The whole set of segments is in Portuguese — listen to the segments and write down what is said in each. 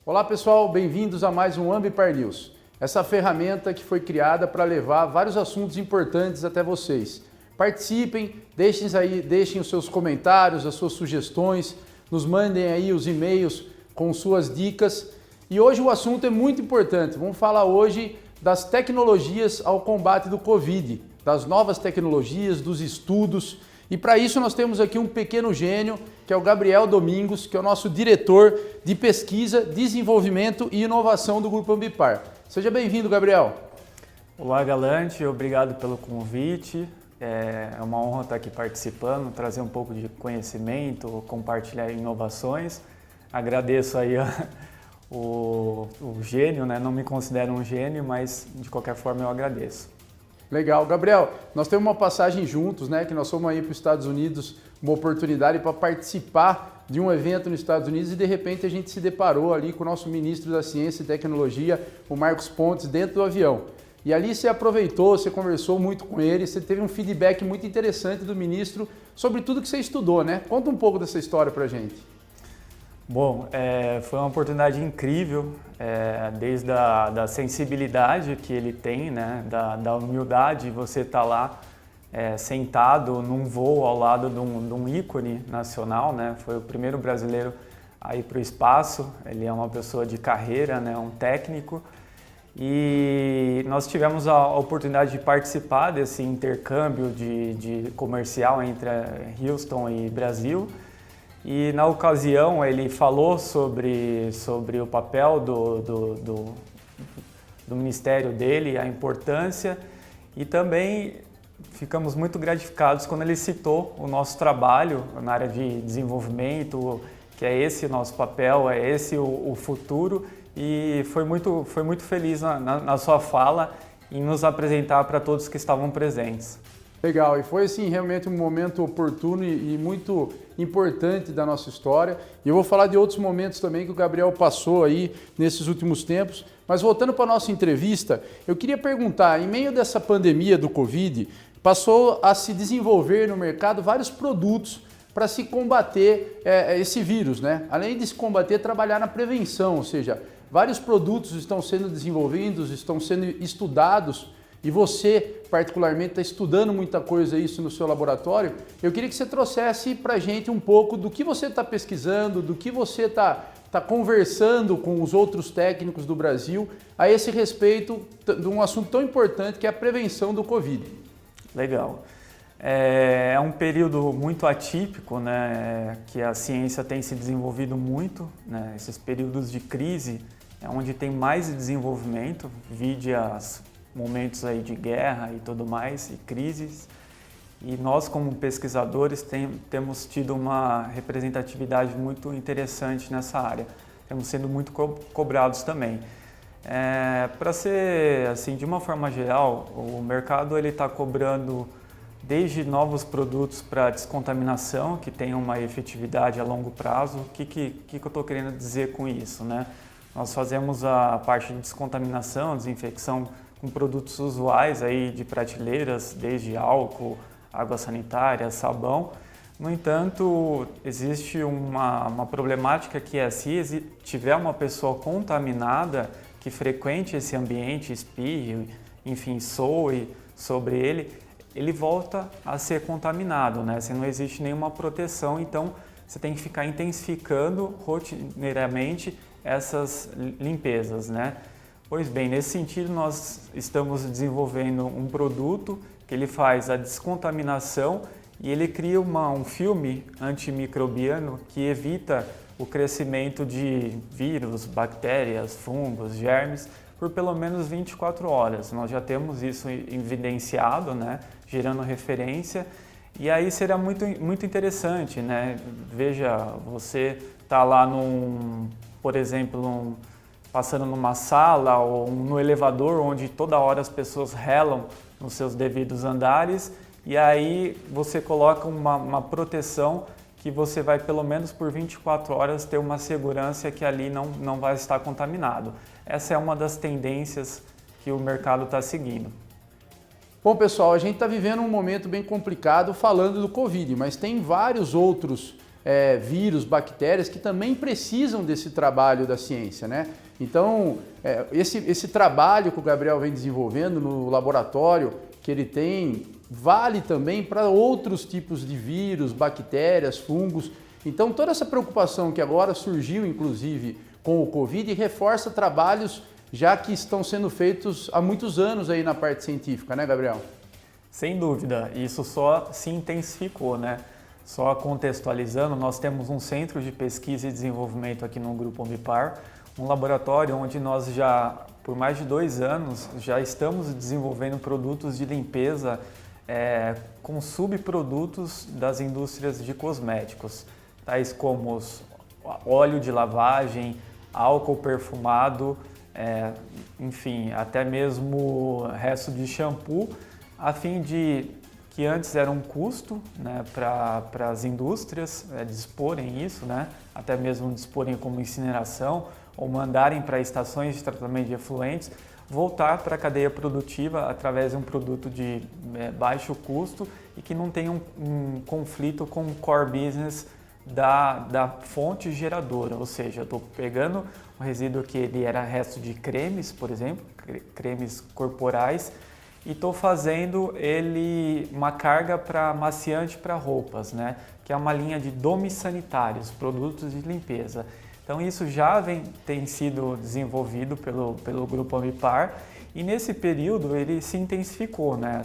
Olá pessoal, bem-vindos a mais um Ambipar News. Essa ferramenta que foi criada para levar vários assuntos importantes até vocês. Participem, deixem os seus comentários, as suas sugestões, nos mandem aí os e-mails com suas dicas. E hoje o assunto é muito importante. Vamos falar hoje das tecnologias ao combate do Covid, das novas tecnologias, dos estudos. E para isso nós temos aqui um pequeno gênio, que é o Gabriel Domingos, que é o nosso diretor de pesquisa, desenvolvimento e inovação do Grupo Ambipar. Seja bem-vindo, Gabriel. Olá, Galante, obrigado pelo convite. É uma honra estar aqui participando, trazer um pouco de conhecimento, compartilhar inovações. Agradeço aí o gênio, né? Não me considero um gênio, mas de qualquer forma eu agradeço. Legal. Gabriel, nós temos uma passagem juntos, né? Que nós fomos aí para os Estados Unidos, uma oportunidade para participar de um evento nos Estados Unidos e de repente a gente se deparou ali com o nosso ministro da Ciência e Tecnologia, o Marcos Pontes, dentro do avião. E ali você aproveitou, você conversou muito com ele, você teve um feedback muito interessante do ministro sobre tudo que você estudou, né? Conta um pouco dessa história para a gente. Bom, foi uma oportunidade incrível, desde a sensibilidade que ele tem, né, da humildade, você estar lá sentado num voo ao lado de um ícone nacional, né, foi o primeiro brasileiro a ir para o espaço, ele é uma pessoa de carreira, né, um técnico, e nós tivemos a oportunidade de participar desse intercâmbio de comercial entre Houston e Brasil. E na ocasião ele falou sobre o papel do ministério dele, a importância, e também ficamos muito gratificados quando ele citou o nosso trabalho na área de desenvolvimento, que é esse o nosso papel, é esse o futuro, e foi muito feliz na sua fala em nos apresentar para todos que estavam presentes. Legal, e foi assim realmente um momento oportuno e muito importante da nossa história. E eu vou falar de outros momentos também que o Gabriel passou aí nesses últimos tempos. Mas voltando para a nossa entrevista, eu queria perguntar, em meio dessa pandemia do Covid, passou a se desenvolver no mercado vários produtos para se combater esse vírus, né? Além de se combater, trabalhar na prevenção, ou seja, vários produtos estão sendo desenvolvidos, estão sendo estudados. E você, particularmente, está estudando muita coisa isso no seu laboratório. Eu queria que você trouxesse para a gente um pouco do que você está pesquisando, do que você está conversando com os outros técnicos do Brasil a esse respeito de um assunto tão importante que é a prevenção do Covid. Legal. É um período muito atípico, né, que a ciência tem se desenvolvido muito, né, esses períodos de crise é onde tem mais desenvolvimento, vide as momentos aí de guerra e tudo mais, e crises, e nós como pesquisadores temos tido uma representatividade muito interessante nessa área, temos sendo muito cobrados também. Para ser assim, de uma forma geral, o mercado ele está cobrando desde novos produtos para descontaminação, que tem uma efetividade a longo prazo. O que eu estou querendo dizer com isso, né? Nós fazemos a parte de descontaminação, desinfecção, com produtos usuais aí de prateleiras, desde álcool, água sanitária, sabão. No entanto, existe uma problemática que é se tiver uma pessoa contaminada que frequente esse ambiente, espirre, enfim, soe sobre ele volta a ser contaminado, né? Se não existe nenhuma proteção, então você tem que ficar intensificando rotineiramente essas limpezas, né? Pois bem, nesse sentido nós estamos desenvolvendo um produto que ele faz a descontaminação e ele cria um filme antimicrobiano que evita o crescimento de vírus, bactérias, fungos, germes por pelo menos 24 horas. Nós já temos isso evidenciado, né, gerando referência, e aí seria muito interessante, né? Veja, você está lá por exemplo, passando numa sala ou no elevador onde toda hora as pessoas relam nos seus devidos andares e aí você coloca uma proteção que você vai pelo menos por 24 horas ter uma segurança que ali não vai estar contaminado. Essa é uma das tendências que o mercado está seguindo. Bom pessoal, a gente está vivendo um momento bem complicado falando do Covid, mas tem vários outros vírus, bactérias que também precisam desse trabalho da ciência, né? Então, esse trabalho que o Gabriel vem desenvolvendo no laboratório que ele tem, vale também para outros tipos de vírus, bactérias, fungos. Então, toda essa preocupação que agora surgiu, inclusive, com o Covid, reforça trabalhos já que estão sendo feitos há muitos anos aí na parte científica, né, Gabriel? Sem dúvida, isso só se intensificou, né? Só contextualizando, nós temos um centro de pesquisa e desenvolvimento aqui no Grupo Ambipar, um laboratório onde nós já, por mais de 2 anos, já estamos desenvolvendo produtos de limpeza com subprodutos das indústrias de cosméticos, tais como óleo de lavagem, álcool perfumado, enfim, até mesmo resto de shampoo, a fim de que antes era um custo, né, para as indústrias disporem isso, né, até mesmo disporem como incineração ou mandarem para estações de tratamento de efluentes, voltar para a cadeia produtiva através de um produto de baixo custo e que não tenha um conflito com o core business da fonte geradora, ou seja, eu estou pegando um resíduo que ele era resto de cremes, por exemplo, cremes corporais, e estou fazendo ele uma carga para amaciante para roupas, né? Que é uma linha de domissanitários, produtos de limpeza. Então isso já tem sido desenvolvido pelo Grupo Ambipar e nesse período ele se intensificou, né?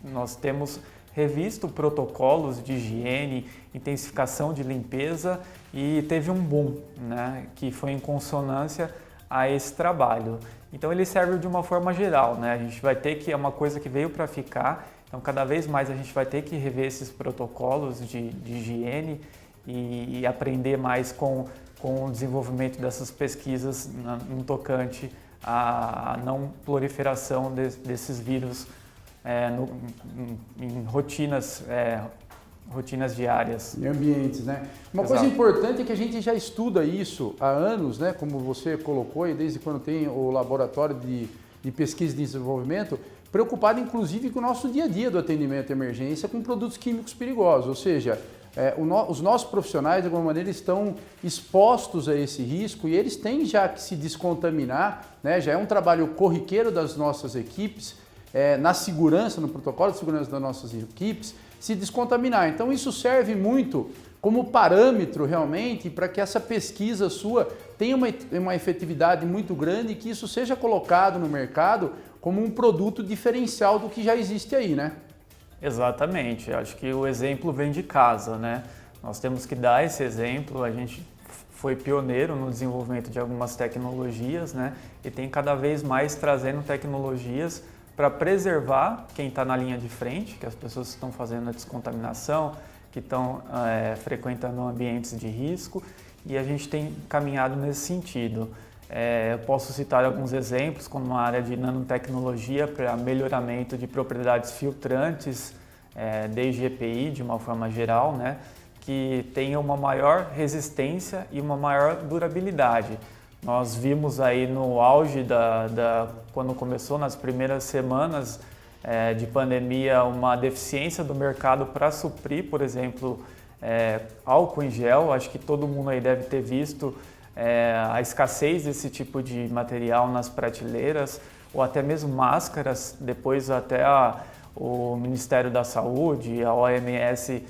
Nós temos revisto protocolos de higiene, intensificação de limpeza e teve um boom, né? Que foi em consonância a esse trabalho. Então ele serve de uma forma geral, né? A gente vai ter que, é uma coisa que veio para ficar, então cada vez mais a gente vai ter que rever esses protocolos de higiene e aprender mais com o desenvolvimento dessas pesquisas no tocante à não proliferação desses vírus em rotinas diárias. Em ambientes, né? Uma Exato. Coisa importante é que a gente já estuda isso há anos, né? Como você colocou, e desde quando tem o laboratório de pesquisa e desenvolvimento, preocupado inclusive com o nosso dia a dia do atendimento à emergência com produtos químicos perigosos, ou seja, os nossos profissionais de alguma maneira estão expostos a esse risco e eles têm já que se descontaminar, né? Já é um trabalho corriqueiro das nossas equipes, na segurança, no protocolo de segurança das nossas equipes, se descontaminar. Então isso serve muito como parâmetro realmente para que essa pesquisa sua tenha uma efetividade muito grande e que isso seja colocado no mercado como um produto diferencial do que já existe aí, né? Exatamente, acho que o exemplo vem de casa, né? Nós temos que dar esse exemplo, a gente foi pioneiro no desenvolvimento de algumas tecnologias, né? E tem cada vez mais trazendo tecnologias para preservar quem está na linha de frente, que as pessoas estão fazendo a descontaminação, que estão frequentando ambientes de risco, e a gente tem caminhado nesse sentido. Eu posso citar alguns exemplos, como a área de nanotecnologia para melhoramento de propriedades filtrantes, desde EPI de uma forma geral, né, que tenha uma maior resistência e uma maior durabilidade. Nós vimos aí no auge quando começou, nas primeiras semanas de pandemia, uma deficiência do mercado para suprir, por exemplo, álcool em gel. Acho que todo mundo aí deve ter visto a escassez desse tipo de material nas prateleiras, ou até mesmo máscaras. Depois até o Ministério da Saúde, a OMS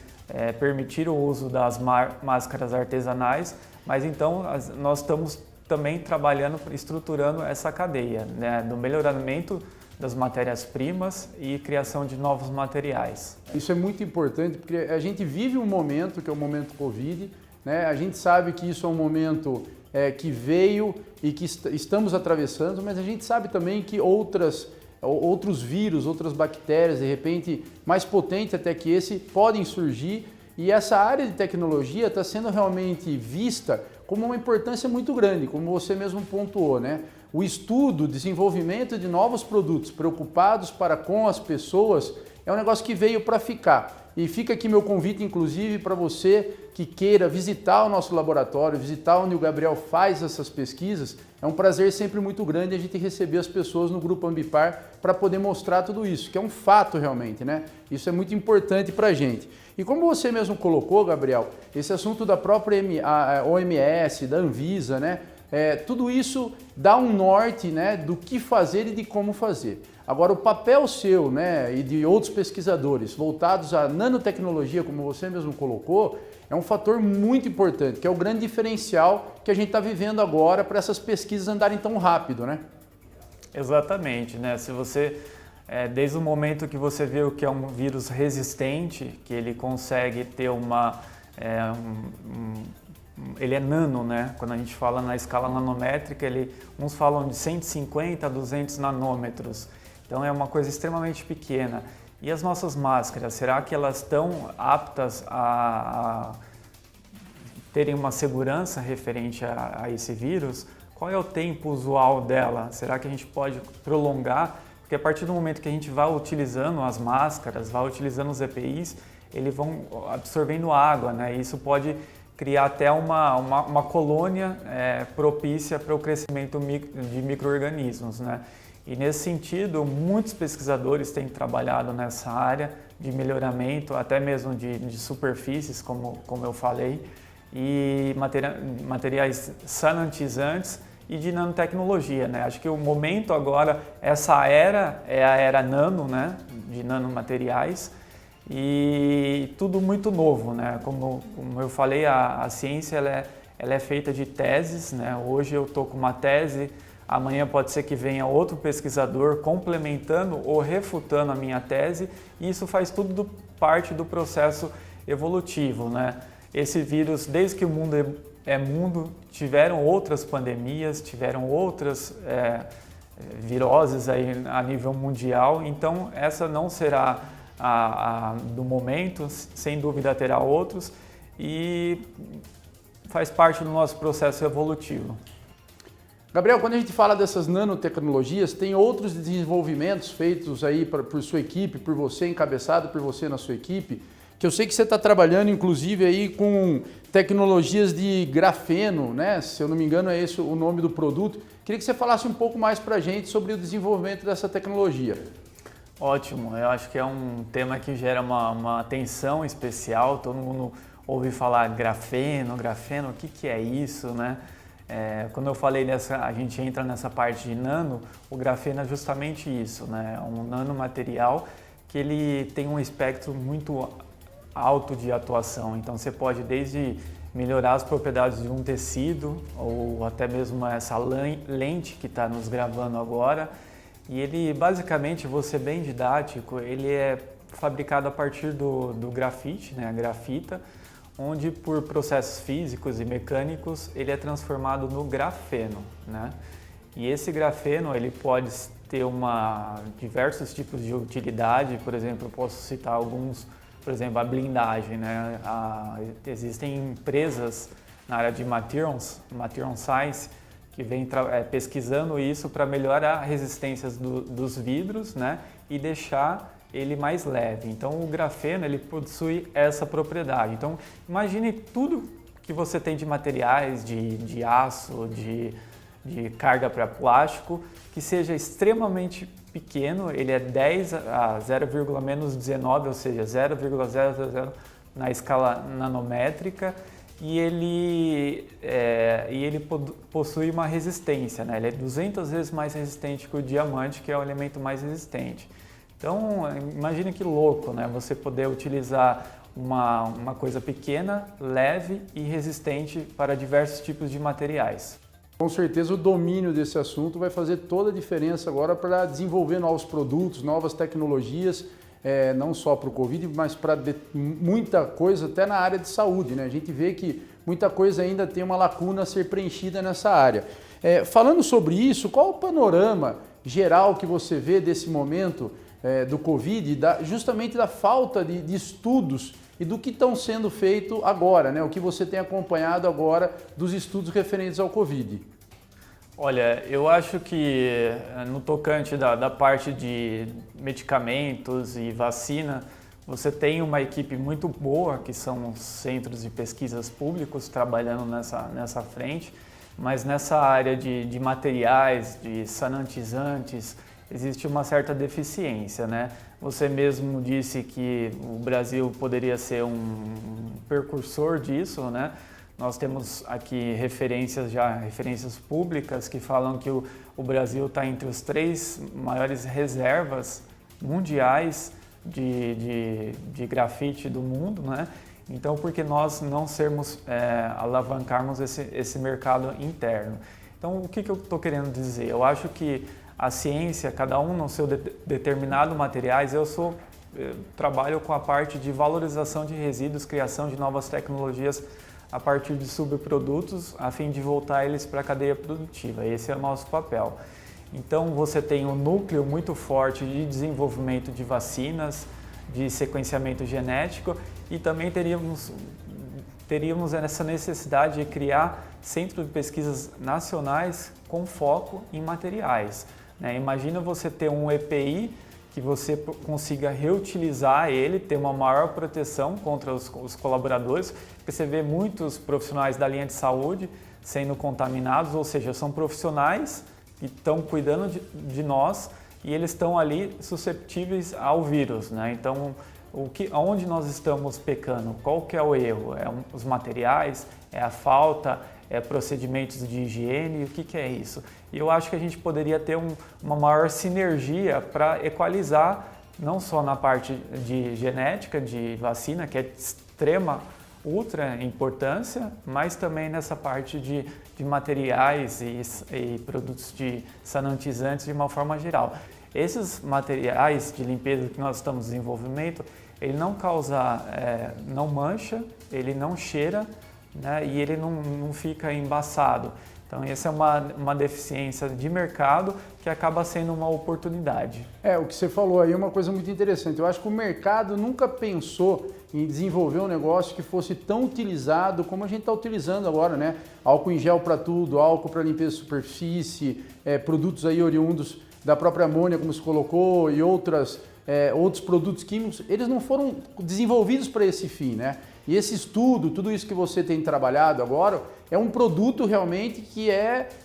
permitiram o uso das máscaras artesanais, mas então nós estamos também trabalhando, estruturando essa cadeia, né, do melhoramento das matérias-primas e criação de novos materiais. Isso é muito importante porque a gente vive um momento que é o momento Covid, né? A gente sabe que isso é um momento que veio e que estamos atravessando, mas a gente sabe também que outros vírus, outras bactérias, de repente mais potentes até que esse, podem surgir e essa área de tecnologia está sendo realmente vista como uma importância muito grande, como você mesmo pontuou, né? O estudo, o desenvolvimento de novos produtos preocupados com as pessoas é um negócio que veio para ficar. E fica aqui meu convite, inclusive, para você que queira visitar o nosso laboratório, visitar onde o Gabriel faz essas pesquisas. É um prazer sempre muito grande a gente receber as pessoas no Grupo Ambipar para poder mostrar tudo isso, que é um fato realmente, né? Isso é muito importante para a gente. E como você mesmo colocou, Gabriel, esse assunto da própria OMS, da Anvisa, né? Tudo isso dá um norte, né, do que fazer e de como fazer. Agora, o papel seu, né, e de outros pesquisadores voltados à nanotecnologia, como você mesmo colocou, é um fator muito importante, que é o grande diferencial que a gente está vivendo agora para essas pesquisas andarem tão rápido, né? Exatamente, né? Se você, desde o momento que você vê o que é um vírus resistente, que ele consegue ter ele é nano, né? Quando a gente fala na escala nanométrica, uns falam de 150 a 200 nanômetros. Então é uma coisa extremamente pequena. E as nossas máscaras, será que elas estão aptas a terem uma segurança referente a esse vírus? Qual é o tempo usual dela? Será que a gente pode prolongar? Porque a partir do momento que a gente vai utilizando as máscaras, vai utilizando os EPIs, eles vão absorvendo água, né? E isso pode criar até uma colônia propícia para o crescimento de micro-organismos, né? E nesse sentido, muitos pesquisadores têm trabalhado nessa área de melhoramento, até mesmo de superfícies, como eu falei, e materiais sanitizantes e de nanotecnologia, né? Acho que o momento agora, essa era é a era nano, né? De nanomateriais, e tudo muito novo, né? Como eu falei, a ciência ela é feita de teses, né? Hoje eu estou com uma tese, amanhã pode ser que venha outro pesquisador complementando ou refutando a minha tese, e isso faz tudo parte do processo evolutivo, né? Esse vírus, desde que o mundo é mundo, tiveram outras pandemias, tiveram outras viroses aí a nível mundial, então essa não será do momento, sem dúvida terá outros, e faz parte do nosso processo evolutivo. Gabriel, quando a gente fala dessas nanotecnologias, tem outros desenvolvimentos feitos aí por sua equipe, por você, encabeçado por você na sua equipe, que eu sei que você está trabalhando, inclusive, aí com tecnologias de grafeno, né? Se eu não me engano, é esse o nome do produto. Queria que você falasse um pouco mais para a gente sobre o desenvolvimento dessa tecnologia. Ótimo, eu acho que é um tema que gera uma atenção especial, todo mundo ouve falar grafeno, o que é isso, né? Quando eu falei a gente entra nessa parte de nano, o grafeno é justamente isso, né? É um nanomaterial que ele tem um espectro muito alto de atuação, então você pode desde melhorar as propriedades de um tecido ou até mesmo essa lente que está nos gravando agora. E ele, basicamente, vou ser bem didático, ele é fabricado a partir do grafite, né, a grafita, onde por processos físicos e mecânicos ele é transformado no grafeno, né? E esse grafeno ele pode ter diversos tipos de utilidade, por exemplo, eu posso citar alguns, por exemplo, a blindagem, né? Existem empresas na área de Material Science, que vem pesquisando isso para melhorar a resistência dos vidros, né, e deixar ele mais leve. Então o grafeno ele possui essa propriedade. Então imagine tudo que você tem de materiais, de aço, de carga para plástico, que seja extremamente pequeno, ele é 10 a 0,-19, ou seja, 0,000 na escala nanométrica, e ele possui uma resistência, né? Ele é 200 vezes mais resistente que o diamante, que é o elemento mais resistente. Então, imagine que louco, né? Você poder utilizar uma coisa pequena, leve e resistente para diversos tipos de materiais. Com certeza o domínio desse assunto vai fazer toda a diferença agora para desenvolver novos produtos, novas tecnologias, não só para o Covid, mas para muita coisa até na área de saúde, né? A gente vê que muita coisa ainda tem uma lacuna a ser preenchida nessa área. Falando sobre isso, qual o panorama geral que você vê desse momento do Covid, justamente da falta de estudos e do que estão sendo feito agora, né? O que você tem acompanhado agora dos estudos referentes ao Covid? Olha, eu acho que no tocante da parte de medicamentos e vacina, Você tem uma equipe muito boa, que são os centros de pesquisas públicos, trabalhando nessa frente, mas nessa área de materiais, de sanitizantes, existe uma certa deficiência, né? Você mesmo disse que o Brasil poderia ser um precursor disso, né? Nós temos aqui referências públicas que falam que o Brasil está entre os 3 maiores reservas mundiais de grafite do mundo, né? Então, por que nós não alavancarmos esse mercado interno? Então, o que eu estou querendo dizer? Eu acho que a ciência, cada um no seu determinado materiais, eu trabalho com a parte de valorização de resíduos, criação de novas tecnologias a partir de subprodutos, a fim de voltar eles para a cadeia produtiva. Esse é o nosso papel. Então, você tem um núcleo muito forte de desenvolvimento de vacinas, de sequenciamento genético, e também teríamos essa necessidade de criar centros de pesquisas nacionais com foco em materiais, né? Imagina você ter um EPI que você consiga reutilizar ele, ter uma maior proteção contra os colaboradores, porque você vê muitos profissionais da linha de saúde sendo contaminados, ou seja, são profissionais que estão cuidando de nós e eles estão ali susceptíveis ao vírus, né? Então, onde nós estamos pecando? Qual que é o erro? Os materiais? É a falta? É procedimentos de higiene? O que é isso? E eu acho que a gente poderia ter uma maior sinergia para equalizar, não só na parte de genética, de vacina, que é de extrema, ultra importância, mas também nessa parte de materiais e produtos de sanitizantes de uma forma geral. Esses materiais de limpeza que nós estamos em desenvolvimento, ele não causa, não mancha, ele não cheira, né, e ele não fica embaçado. Então, essa é uma deficiência de mercado que acaba sendo uma oportunidade. O que você falou aí é uma coisa muito interessante. Eu acho que o mercado nunca pensou em desenvolver um negócio que fosse tão utilizado como a gente está utilizando agora, né? Álcool em gel para tudo, álcool para limpeza de superfície, produtos aí oriundos da própria amônia, como se colocou, e outros produtos químicos, eles não foram desenvolvidos para esse fim, né? E esse estudo, tudo isso que você tem trabalhado agora, é um produto realmente que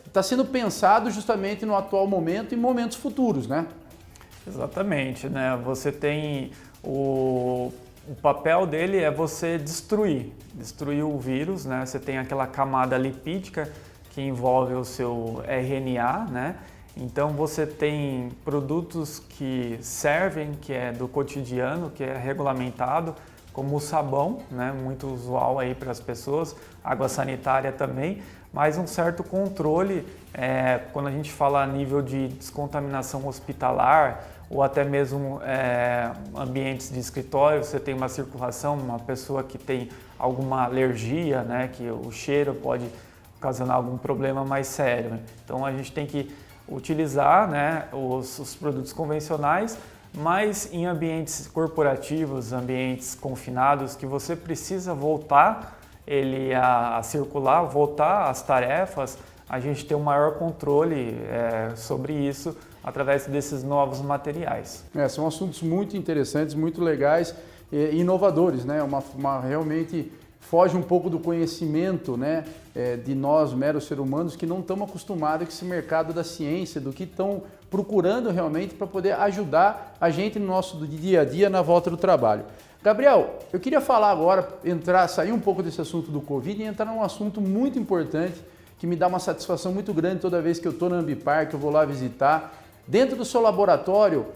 está sendo pensado justamente no atual momento e em momentos futuros, né? Exatamente, né? Você tem o papel dele é você destruir o vírus, né? Você tem aquela camada lipídica que envolve o seu RNA, né? Então você tem produtos que servem, que é do cotidiano, que é regulamentado, como o sabão, né, muito usual aí para as pessoas, água sanitária também, mas um certo controle quando a gente fala a nível de descontaminação hospitalar ou até mesmo ambientes de escritório, você tem uma circulação, uma pessoa que tem alguma alergia, né, que o cheiro pode ocasionar algum problema mais sério. Então a gente tem que utilizar, né, os produtos convencionais, mas em ambientes corporativos, ambientes confinados, que você precisa voltar ele a circular, voltar às tarefas, a gente tem um maior controle sobre isso através desses novos materiais. São assuntos muito interessantes, muito legais e inovadores, né? Realmente foge um pouco do conhecimento, né, de nós, meros seres humanos, que não estamos acostumados com esse mercado da ciência, do que estão procurando realmente para poder ajudar a gente no nosso dia a dia, na volta do trabalho. Gabriel, eu queria falar agora, sair um pouco desse assunto do Covid e entrar num assunto muito importante que me dá uma satisfação muito grande toda vez que eu estou na Ambipar, que eu vou lá visitar. Dentro do seu laboratório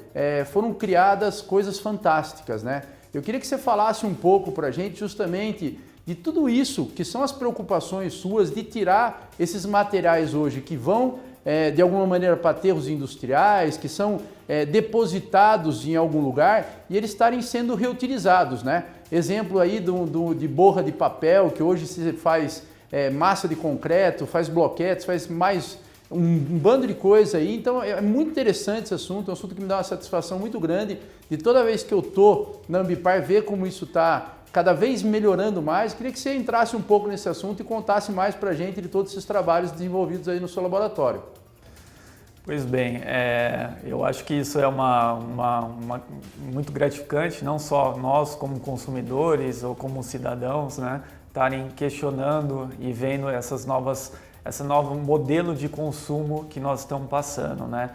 foram criadas coisas fantásticas, né? Eu queria que você falasse um pouco para a gente justamente de tudo isso, que são as preocupações suas de tirar esses materiais hoje que vão, de alguma maneira, para aterros industriais, que são depositados em algum lugar e eles estarem sendo reutilizados, né? Exemplo aí de borra de papel, que hoje se faz massa de concreto, faz bloquetes, faz mais um bando de coisa aí. Então é muito interessante esse assunto, é um assunto que me dá uma satisfação muito grande de toda vez que eu estou na Ambipar ver como isso está cada vez melhorando mais. Queria que você entrasse um pouco nesse assunto e contasse mais para a gente de todos esses trabalhos desenvolvidos aí no seu laboratório. Pois bem, eu acho que isso é muito gratificante, não só nós como consumidores ou como cidadãos, né, estarem questionando e vendo esse novo modelo de consumo que nós estamos passando, né?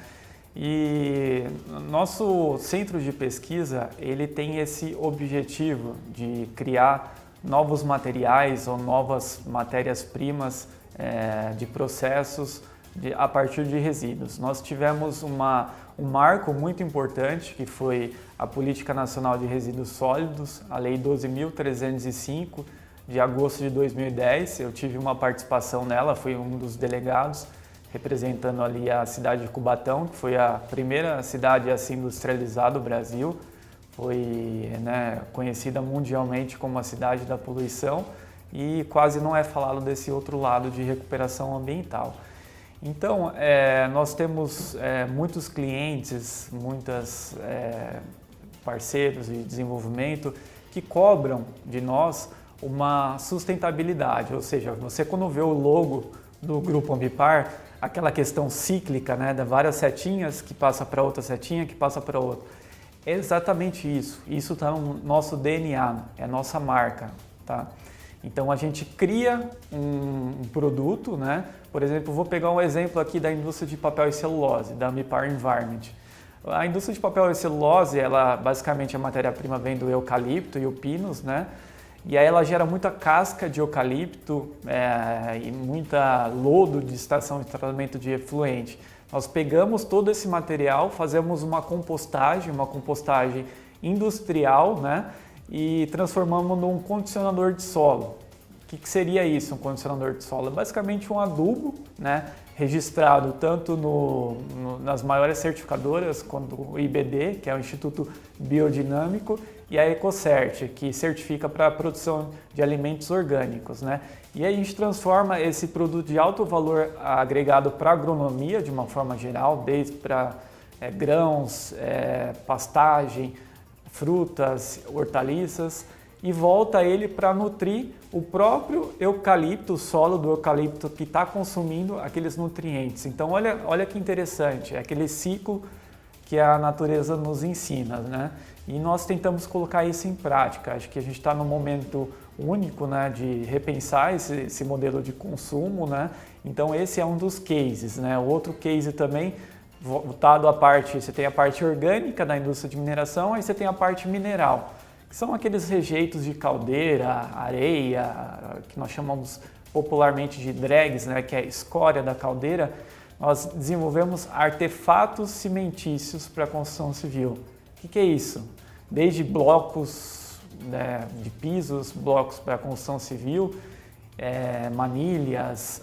E nosso centro de pesquisa, ele tem esse objetivo de criar novos materiais ou novas matérias-primas de processos a partir de resíduos. Nós tivemos um marco muito importante, que foi a Política Nacional de Resíduos Sólidos, a Lei 12.305, de agosto de 2010. Eu tive uma participação nela, fui um dos delegados, representando ali a cidade de Cubatão, que foi a primeira cidade a se industrializar do Brasil. Foi, né, conhecida mundialmente como a cidade da poluição e quase não é falado desse outro lado de recuperação ambiental. Então, nós temos muitos clientes, muitos parceiros de desenvolvimento que cobram de nós uma sustentabilidade, ou seja, você quando vê o logo do Grupo Ambipar, aquela questão cíclica, né, de várias setinhas que passa para outra setinha, que passa para outra. É exatamente isso. Isso está no nosso DNA, é a nossa marca, tá? Então a gente cria um produto, né? Por exemplo, vou pegar um exemplo aqui da indústria de papel e celulose, da Ambipar Environment. A indústria de papel e celulose, ela basicamente a matéria-prima vem do eucalipto e o pinus, né? E aí ela gera muita casca de eucalipto e muita lodo de estação de tratamento de efluente. Nós pegamos todo esse material, fazemos uma compostagem industrial, né? E transformamos num condicionador de solo. O que seria isso, um condicionador de solo? É basicamente um adubo, né, registrado tanto nas maiores certificadoras, quanto o IBD, que é o Instituto Biodinâmico, e a EcoCert, que certifica para a produção de alimentos orgânicos, né? E aí a gente transforma esse produto de alto valor agregado para a agronomia, de uma forma geral, desde para grãos, pastagem, frutas, hortaliças, e volta ele para nutrir o próprio eucalipto, o solo do eucalipto que está consumindo aqueles nutrientes. Então olha que interessante, é aquele ciclo que a natureza nos ensina, né? E nós tentamos colocar isso em prática. Acho que a gente está num momento único, né, de repensar esse modelo de consumo, né? Então esse é um dos cases, né? O outro case também voltado à parte, você tem a parte orgânica da indústria de mineração, aí você tem a parte mineral, que são aqueles rejeitos de caldeira, areia, que nós chamamos popularmente de dregs, né, que é a escória da caldeira. Nós desenvolvemos artefatos cimentícios para a construção civil. O que é isso? Desde blocos, né, de pisos, blocos para a construção civil, manilhas,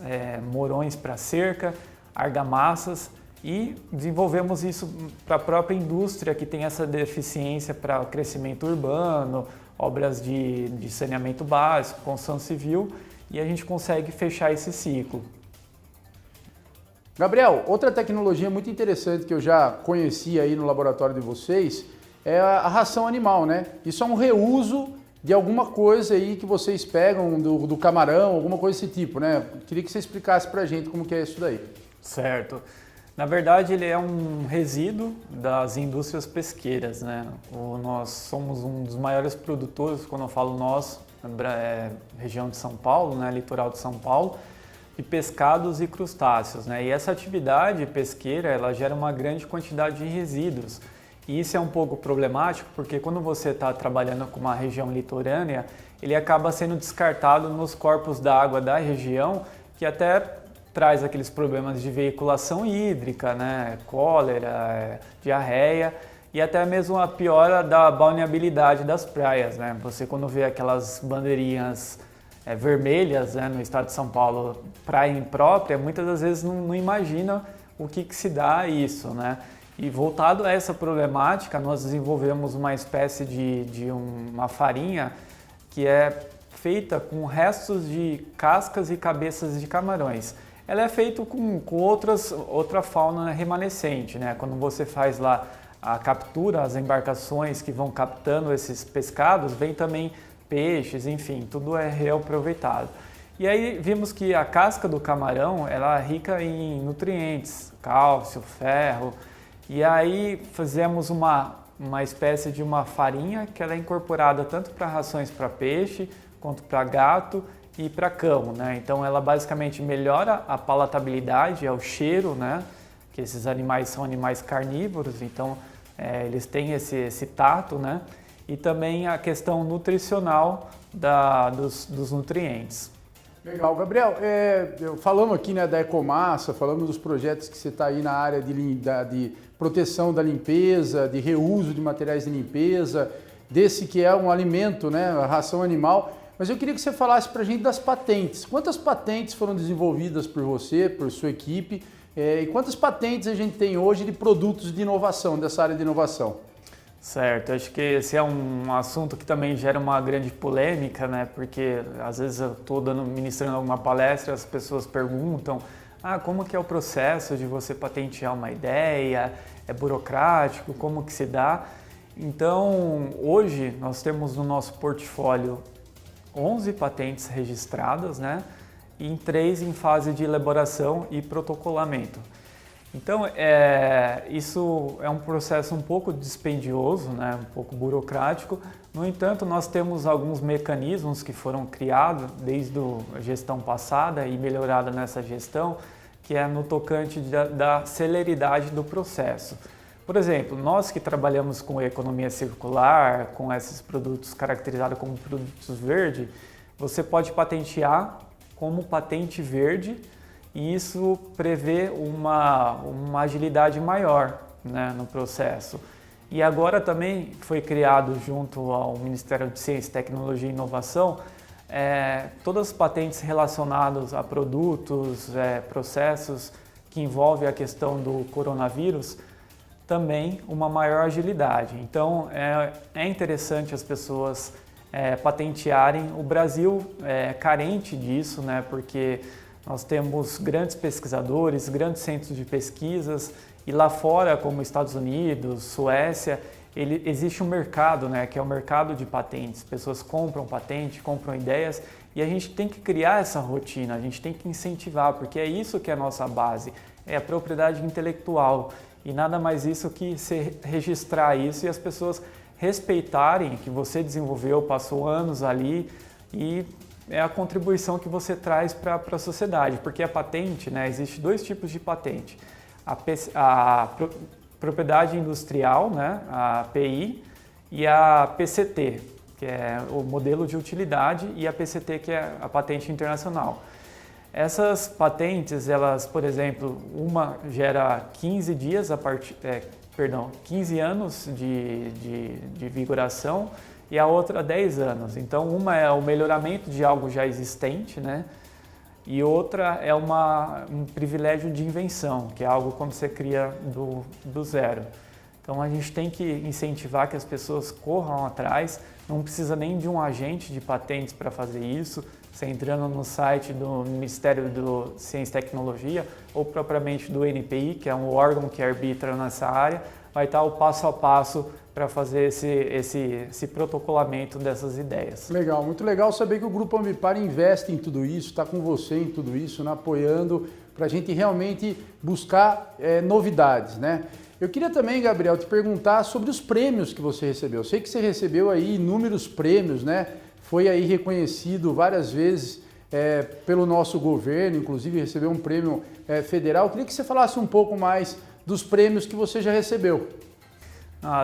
morões para cerca, argamassas, e desenvolvemos isso para a própria indústria que tem essa deficiência para o crescimento urbano, obras de saneamento básico, construção civil, e a gente consegue fechar esse ciclo. Gabriel, outra tecnologia muito interessante que eu já conheci aí no laboratório de vocês é a ração animal, né? Isso é um reuso de alguma coisa aí que vocês pegam do camarão, alguma coisa desse tipo, né? Queria que você explicasse pra gente como que é isso daí. Certo. Na verdade, ele é um resíduo das indústrias pesqueiras, né? Nós somos um dos maiores produtores, quando eu falo nós, região de São Paulo, né? Litoral de São Paulo, de pescados e crustáceos, né? E essa atividade pesqueira, ela gera uma grande quantidade de resíduos. E isso é um pouco problemático, porque quando você está trabalhando com uma região litorânea, ele acaba sendo descartado nos corpos d'água da região, que até traz aqueles problemas de veiculação hídrica, né? Cólera, diarreia e até mesmo a piora da balneabilidade das praias, né? Você quando vê aquelas bandeirinhas vermelhas, né, no estado de São Paulo, praia imprópria, muitas das vezes não imagina o que se dá isso, né? E voltado a essa problemática, nós desenvolvemos uma espécie de uma farinha que é feita com restos de cascas e cabeças de camarões. Ela é feita com outra fauna remanescente, né? Quando você faz lá a captura, as embarcações que vão captando esses pescados, vem também peixes, enfim, tudo é reaproveitado. E aí vimos que a casca do camarão ela é rica em nutrientes, cálcio, ferro. E aí fizemos uma espécie de uma farinha que ela é incorporada tanto para rações para peixe, quanto para gato e para cão, né? Então ela basicamente melhora a palatabilidade, é o cheiro, né? Que esses animais são animais carnívoros, então eles têm esse tato, né? E também a questão nutricional dos nutrientes. Legal, Gabriel, falamos aqui, né, da Ecomassa, falamos dos projetos que você está aí na área de proteção da limpeza, de reuso de materiais de limpeza, desse que é um alimento, né, a ração animal, mas eu queria que você falasse para a gente das patentes. Quantas patentes foram desenvolvidas por você, por sua equipe, e quantas patentes a gente tem hoje de produtos de inovação, dessa área de inovação? Certo, acho que esse é um assunto que também gera uma grande polêmica, né? Porque às vezes eu estou ministrando alguma palestra, as pessoas perguntam: como que é o processo de você patentear uma ideia? É burocrático? Como que se dá? Então, hoje nós temos no nosso portfólio 11 patentes registradas, né? E 3 em fase de elaboração e protocolamento. Então, isso é um processo um pouco dispendioso, né? Um pouco burocrático. No entanto, nós temos alguns mecanismos que foram criados desde a gestão passada e melhorada nessa gestão, que é no tocante da celeridade do processo. Por exemplo, nós que trabalhamos com economia circular, com esses produtos caracterizados como produtos verdes, você pode patentear como patente verde, e isso prevê uma agilidade maior, né, no processo. E agora também foi criado junto ao Ministério de Ciência, Tecnologia e Inovação todas as patentes relacionadas a produtos, processos que envolvem a questão do coronavírus, também uma maior agilidade. Então é interessante as pessoas patentearem. O Brasil é carente disso, né, porque nós temos grandes pesquisadores, grandes centros de pesquisas, e lá fora, como Estados Unidos, Suécia, existe um mercado, né, que é o mercado de patentes. Pessoas compram patente, compram ideias, e a gente tem que criar essa rotina, a gente tem que incentivar, porque é isso que é a nossa base, é a propriedade intelectual, e nada mais isso que se registrar isso e as pessoas respeitarem que você desenvolveu, passou anos ali, e é a contribuição que você traz para a sociedade, porque a patente, né, existe 2 tipos de patente, a propriedade industrial, né, a API, e a PCT, que é o modelo de utilidade, e a PCT, que é a patente internacional. Essas patentes, elas, por exemplo, uma gera 15 dias 15 anos de vigoração, e a outra 10 anos. Então, uma é o melhoramento de algo já existente, né? E outra é um privilégio de invenção, que é algo quando você cria do zero. Então, a gente tem que incentivar que as pessoas corram atrás, não precisa nem de um agente de patentes para fazer isso. Você entrando no site do Ministério da Ciência e Tecnologia, ou propriamente do NPI, que é um órgão que arbitra nessa área, vai estar o passo a passo para fazer esse protocolamento dessas ideias. Legal, muito legal saber que o Grupo Ambipar investe em tudo isso, está com você em tudo isso, né, apoiando para a gente realmente buscar novidades, né? Eu queria também, Gabriel, te perguntar sobre os prêmios que você recebeu. Eu sei que você recebeu aí inúmeros prêmios, né? Foi aí reconhecido várias vezes pelo nosso governo, inclusive recebeu um prêmio federal. Eu queria que você falasse um pouco mais dos prêmios que você já recebeu.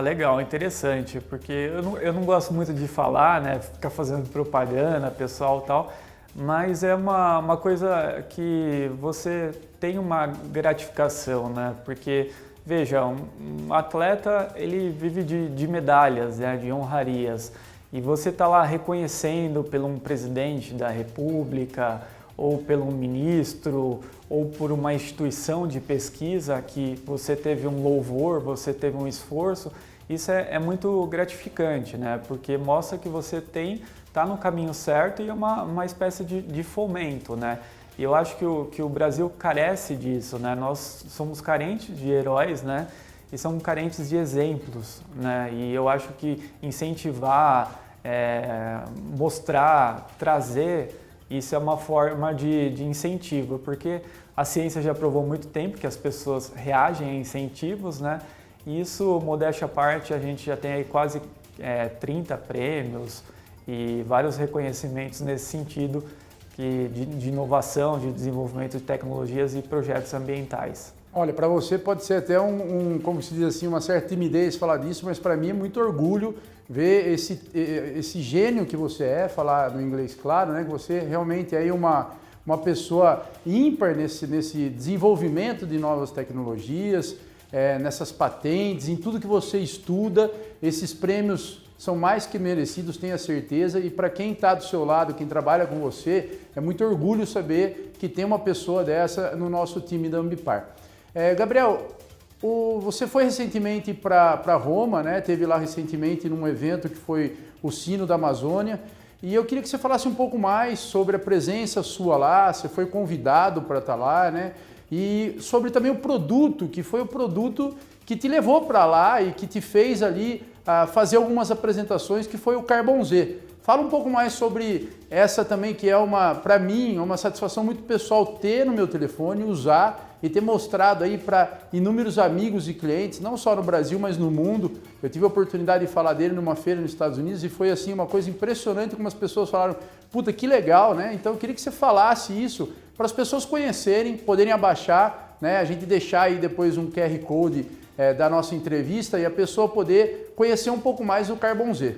Legal, interessante, porque eu não gosto muito de falar, né, ficar fazendo propaganda, pessoal e tal, mas é uma coisa que você tem uma gratificação, né, porque, veja, um atleta, ele vive de medalhas, né, de honrarias, e você está lá reconhecendo pelo um presidente da República, ou pelo ministro, ou por uma instituição de pesquisa que você teve um louvor, você teve um esforço, isso é muito gratificante, né? Porque mostra que você está no caminho certo e é uma espécie de fomento, né? E eu acho que o Brasil carece disso, né? Nós somos carentes de heróis, né? E somos carentes de exemplos, né? E eu acho que incentivar, mostrar, trazer Isso é uma forma de incentivo, porque a ciência já provou há muito tempo que as pessoas reagem a incentivos, né? E isso, modéstia à parte, a gente já tem aí quase 30 prêmios e vários reconhecimentos nesse sentido de inovação, de desenvolvimento de tecnologias e projetos ambientais. Olha, para você pode ser até como se diz assim, uma certa timidez falar disso, mas para mim é muito orgulho ver esse gênio que você é, falar no inglês claro, né? Que você realmente é aí uma pessoa ímpar nesse desenvolvimento de novas tecnologias, nessas patentes, em tudo que você estuda. Esses prêmios são mais que merecidos, tenha certeza, e para quem está do seu lado, quem trabalha com você, é muito orgulho saber que tem uma pessoa dessa no nosso time da Ambipar. Gabriel, você foi recentemente para Roma, né? Teve lá recentemente num evento que foi o Sino da Amazônia, e eu queria que você falasse um pouco mais sobre a presença sua lá, você foi convidado para estar lá, né? E sobre também o produto, que foi o produto que te levou para lá e que te fez ali fazer algumas apresentações, que foi o Carbon Z. Fala um pouco mais sobre essa também, que é para mim, uma satisfação muito pessoal ter no meu telefone, usar e ter mostrado aí para inúmeros amigos e clientes, não só no Brasil, mas no mundo. Eu tive a oportunidade de falar dele numa feira nos Estados Unidos e foi assim uma coisa impressionante como as pessoas falaram, puta, que legal, né? Então eu queria que você falasse isso para as pessoas conhecerem, poderem abaixar, né? A gente deixar aí depois um QR Code da nossa entrevista e a pessoa poder conhecer um pouco mais o Carbon Z.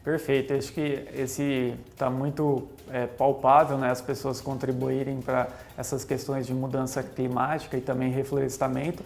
Perfeito, acho que esse está muito palpável, né? As pessoas contribuírem para essas questões de mudança climática e também reflorestamento.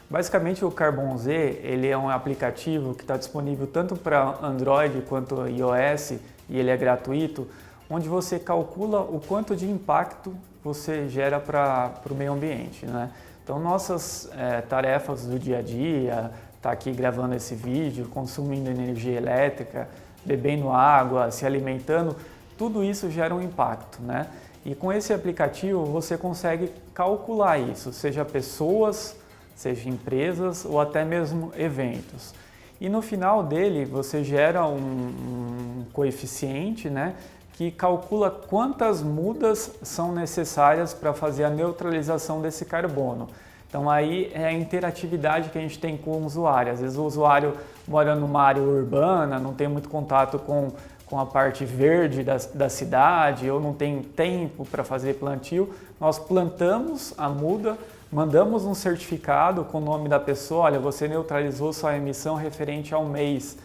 Basicamente o Carbon Z, ele é um aplicativo que está disponível tanto para Android quanto iOS e ele é gratuito, onde você calcula o quanto de impacto você gera para o meio ambiente, né? Então nossas tarefas do dia a dia, tá aqui gravando esse vídeo, consumindo energia elétrica, bebendo água, se alimentando, tudo isso gera um impacto, né? E com esse aplicativo você consegue calcular isso, seja pessoas, seja empresas ou até mesmo eventos. E no final dele você gera um coeficiente, né, que calcula quantas mudas são necessárias para fazer a neutralização desse carbono. Então aí é a interatividade que a gente tem com o usuário. Às vezes o usuário mora numa área urbana, não tem muito contato com a parte verde da cidade ou não tem tempo para fazer plantio. Nós plantamos a muda, mandamos um certificado com o nome da pessoa, olha, você neutralizou sua emissão referente ao mês.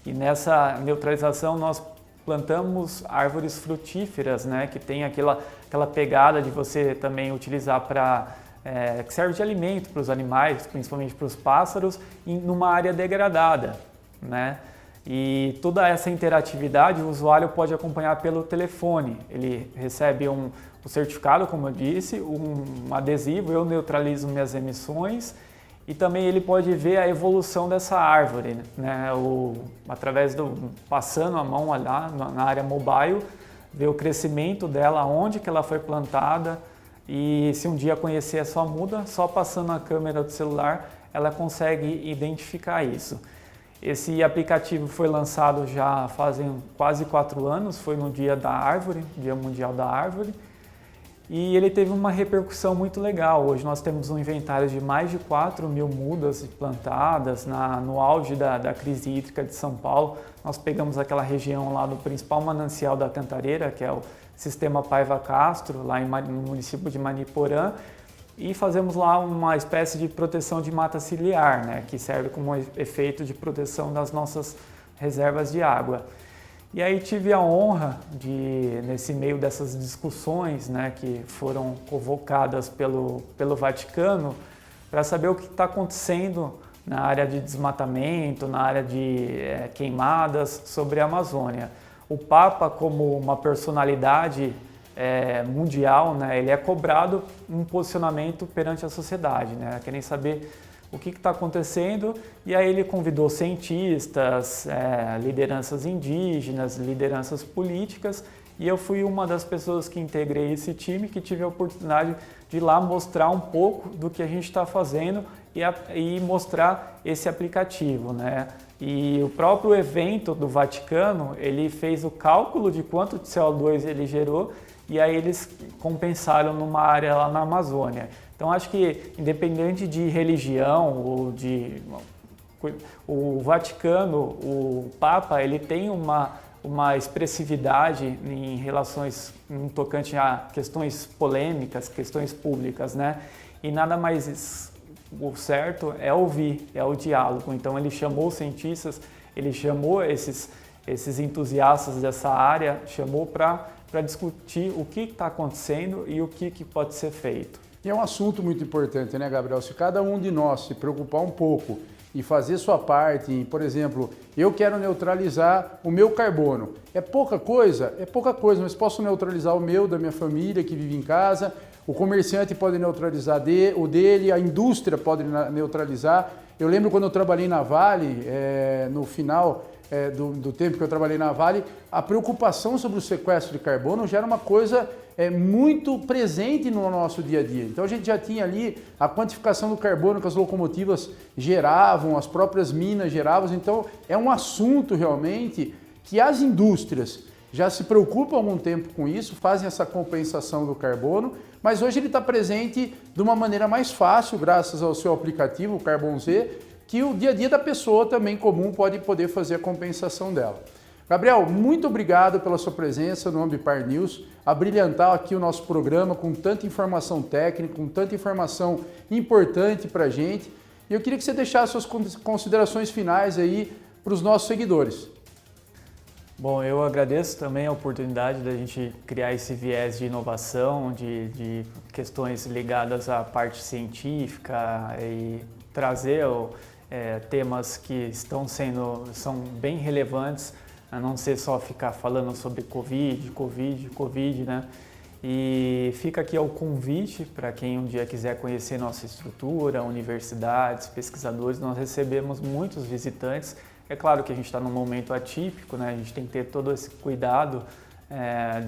E nessa neutralização nós plantamos árvores frutíferas, né, que tem aquela pegada de você também utilizar que serve de alimento para os animais, principalmente para os pássaros, numa área degradada, né? E toda essa interatividade o usuário pode acompanhar pelo telefone. Ele recebe um certificado, como eu disse, um adesivo, eu neutralizo minhas emissões e também ele pode ver a evolução dessa árvore, né? Passando a mão lá na área mobile, ver o crescimento dela, onde que ela foi plantada. E se um dia conhecer a sua muda, só passando a câmera do celular, ela consegue identificar isso. Esse aplicativo foi lançado já fazem quase 4 anos, foi no Dia da Árvore, Dia Mundial da Árvore, e ele teve uma repercussão muito legal. Hoje nós temos um inventário de mais de 4.000 mudas plantadas no auge da crise hídrica de São Paulo. Nós pegamos aquela região lá do principal manancial da Cantareira, que é o Sistema Paiva Castro, lá no município de Maniporã, e fazemos lá uma espécie de proteção de mata ciliar, né, que serve como efeito de proteção das nossas reservas de água. E aí tive a honra de, nesse meio dessas discussões, né, que foram convocadas pelo Vaticano, para saber o que está acontecendo na área de desmatamento, na área de queimadas sobre a Amazônia. O Papa, como uma personalidade mundial, né, ele é cobrado um posicionamento perante a sociedade, né, querem saber o que está acontecendo, e aí ele convidou cientistas, lideranças indígenas, lideranças políticas, e eu fui uma das pessoas que integrei esse time, que tive a oportunidade de ir lá mostrar um pouco do que a gente está fazendo e mostrar esse aplicativo, né? E o próprio evento do Vaticano, ele fez o cálculo de quanto de CO2 ele gerou, e aí eles compensaram numa área lá na Amazônia. Então acho que independente de religião ou de... O Vaticano, o Papa, ele tem uma expressividade em relações, no tocante a questões polêmicas, questões públicas, né? E nada mais o certo é ouvir, é o diálogo. Então ele chamou os cientistas, ele chamou esses entusiastas dessa área, chamou para discutir o que está acontecendo e o que pode ser feito. E é um assunto muito importante, né, Gabriel? Se cada um de nós se preocupar um pouco e fazer sua parte, em, por exemplo, eu quero neutralizar o meu carbono. É pouca coisa, mas posso neutralizar o meu, da minha família que vive em casa, o comerciante pode neutralizar o dele, a indústria pode neutralizar. Eu lembro quando eu trabalhei na Vale, no final do tempo que eu trabalhei na Vale, a preocupação sobre o sequestro de carbono já era uma coisa muito presente no nosso dia a dia. Então a gente já tinha ali a quantificação do carbono que as locomotivas geravam, as próprias minas geravam. Então é um assunto realmente que as indústrias já se preocupam há algum tempo com isso, fazem essa compensação do carbono, mas hoje ele está presente de uma maneira mais fácil, graças ao seu aplicativo, o Carbon Z, que o dia a dia da pessoa também comum pode poder fazer a compensação dela. Gabriel, muito obrigado pela sua presença no Ambipar News, a brilhantar aqui o nosso programa com tanta informação técnica, com tanta informação importante para a gente. E eu queria que você deixasse suas considerações finais aí para os nossos seguidores. Bom, eu agradeço também a oportunidade da gente criar esse viés de inovação, de questões ligadas à parte científica e trazer temas que são bem relevantes, a não ser só ficar falando sobre Covid, né? E fica aqui o convite para quem um dia quiser conhecer nossa estrutura, universidades, pesquisadores. Nós recebemos muitos visitantes. É claro que a gente está num momento atípico, né? A gente tem que ter todo esse cuidado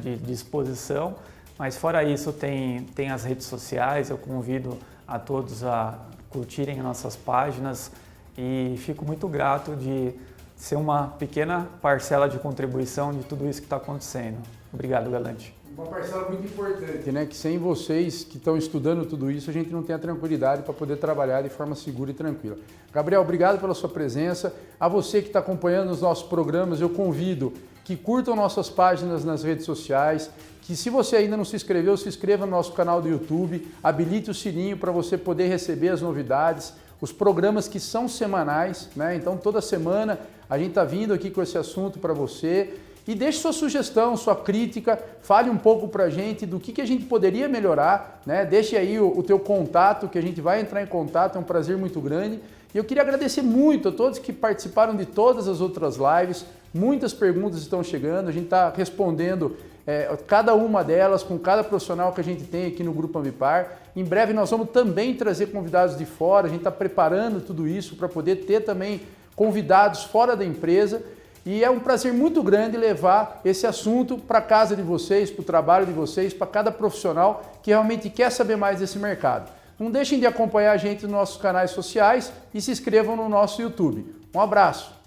de exposição, mas fora isso tem as redes sociais. Eu convido a todos a curtirem nossas páginas e fico muito grato de ser uma pequena parcela de contribuição de tudo isso que está acontecendo. Obrigado, Galante. Uma parcela muito importante, né? Que sem vocês que estão estudando tudo isso, a gente não tem a tranquilidade para poder trabalhar de forma segura e tranquila. Gabriel, obrigado pela sua presença. A você que está acompanhando os nossos programas, eu convido que curtam nossas páginas nas redes sociais, que se você ainda não se inscreveu, se inscreva no nosso canal do YouTube, habilite o sininho para você poder receber as novidades, os programas que são semanais, né? Então toda semana a gente está vindo aqui com esse assunto para você. E deixe sua sugestão, sua crítica, fale um pouco para a gente do que a gente poderia melhorar, né? Deixe aí o teu contato, que a gente vai entrar em contato, é um prazer muito grande. E eu queria agradecer muito a todos que participaram de todas as outras lives, muitas perguntas estão chegando, a gente está respondendo cada uma delas com cada profissional que a gente tem aqui no Grupo Ambipar. Em breve nós vamos também trazer convidados de fora, a gente está preparando tudo isso para poder ter também convidados fora da empresa. E é um prazer muito grande levar esse assunto para a casa de vocês, para o trabalho de vocês, para cada profissional que realmente quer saber mais desse mercado. Não deixem de acompanhar a gente nos nossos canais sociais e se inscrevam no nosso YouTube. Um abraço!